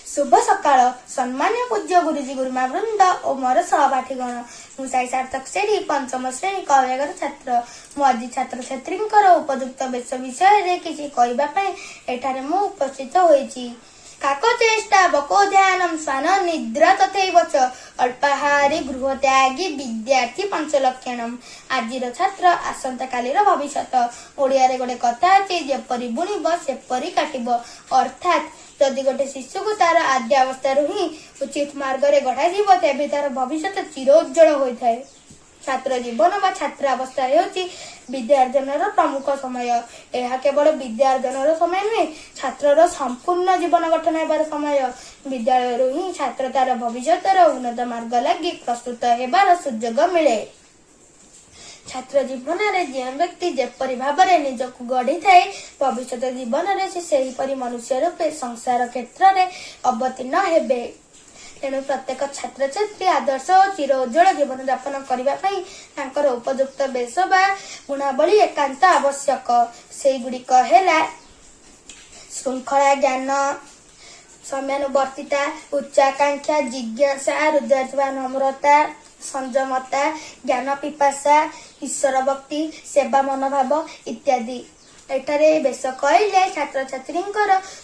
शुभ सकाळ सम्मान्य पूज्य गुरुजी गुरुमा वृंद और मोर सहपाठीगण मु साई सार्थक श्रेणी पंचम श्रेणी कव्यागर छात्र मु आज छात्र छात्री उपयुक्त बेश विषय किसी कहवाई मु उपस्थित होईची। काकचेष्टा बको ध्यानम स्वान निद्रा तथैव च अल्पाहारी गृह त्यागी विद्यार्थी पंचलक्षणम। आजिर छात्र आसंता कालीर भविष्यत। ओडिया रे गोटे कथा अछि जेपरि बुणिब सेपरि काटिब। अर्थात जदि गोटे शिशु को तार आद्य अवस्था ही उचित मार्ग रे गढ़ा जीव तेबे तार भविष्यत चिरोज्वल होइथाय। छात्र जीवन बा छात्र अवस्था हेउची विद्यार्जनर प्रमुख समय। यह केवल विद्यार्जनर समय नुहे, छात्रर संपूर्ण जीवन गठन हेबार समय। विद्यालय ही छात्र तार भविष्यतर उन्नत मार्ग लगी प्रस्तुत हेबार सुजोग मिले। छात्र जीवन रे जे व्यक्ति जेपरि भाबरे निजको गढ़ी थाए भविष्यत जीवन रे सेहीपरि मनुष्य रूपे संसार क्षेत्र रे अवतीर्ण हेबे। तेणु प्रत्येक छात्र छात्री आदर्श और चिर उज्जवल जीवन यापन करने उपयुक्त बेश बा गुणावली एकांत आवश्यक। से गुड़िक है श्रृंखला ज्ञान, समयानुवर्तिता, उच्चाकांक्षा, जिज्ञासा, हृदय नम्रता, संयमता, ज्ञान पिपासा, ईश्वर भक्ति, सेवा मनोभाव इत्यादि। एठारे बेश कहले छात्र छात्री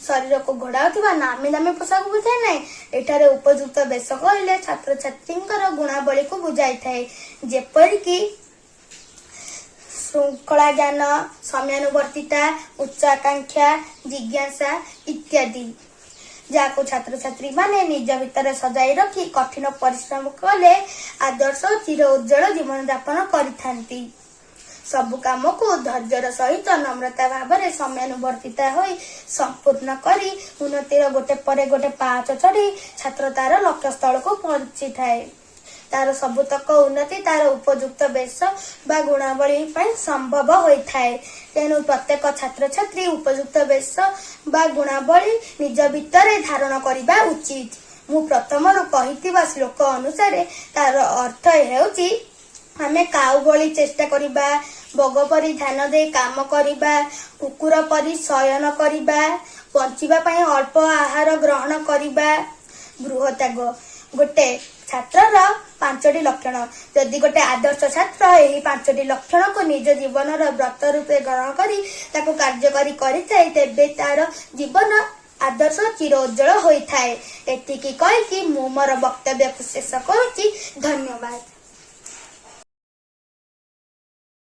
शरीर को घोड़ा नामी दामी पोशाक बुझाए ना। एठारे उपयुक्त बेश कहले छात्र छात्री गुणावली को बुझाई थाए, जेपरिक श्रृंखला ज्ञान, समयानुवर्तिता, उच्चाकांक्षा, जिज्ञासा इत्यादि, जहाँ छात्र छात्री माने निज भितर सजाई रखी कठिन परिश्रम कले आदर्श चिर उज्जवल जीवन यापन करिथांती। सबु काम को धैर्यर सहित नम्रता भाव में समयानुवर्तिता होई संपूर्ण करी उन्नतिर गोटे पर गोटे पाहाच चढ़ी छात्र तार लक्ष्य स्थल को पहुंची थाए। तार सबुतक उन्नति तार उपयुक्त बेश बा गुणावली संभव होइथाए। तेणु प्रत्येक छात्र छात्री उपयुक्त बेश बा गुणावली निज भितर धारण करबा उचित। मु प्रथम कहिथिबा श्लोक अनुसार तार अर्थ हेउची आमे काउ भली चेष्टा करिबा, बग परी ध्यान दे काम करिबा, कुकुर परी शयन करिबा, बंचिबा पई अल्प आहार ग्रहण करिबा, गृहत्याग। गोटे छात्रर 5टी लक्षण। यदि गोटे आदर्श छात्र यही 5टी लक्षण को निज जीवनर व्रत रूपे ग्रहण करी ताको कार्यकारी करिथाय तेबे तार जीवन आदर्श चिर उज्जवल होइथाय। एतिकी कहि कि मु मोर वक्तव्य को शेष करूची। धन्यवाद।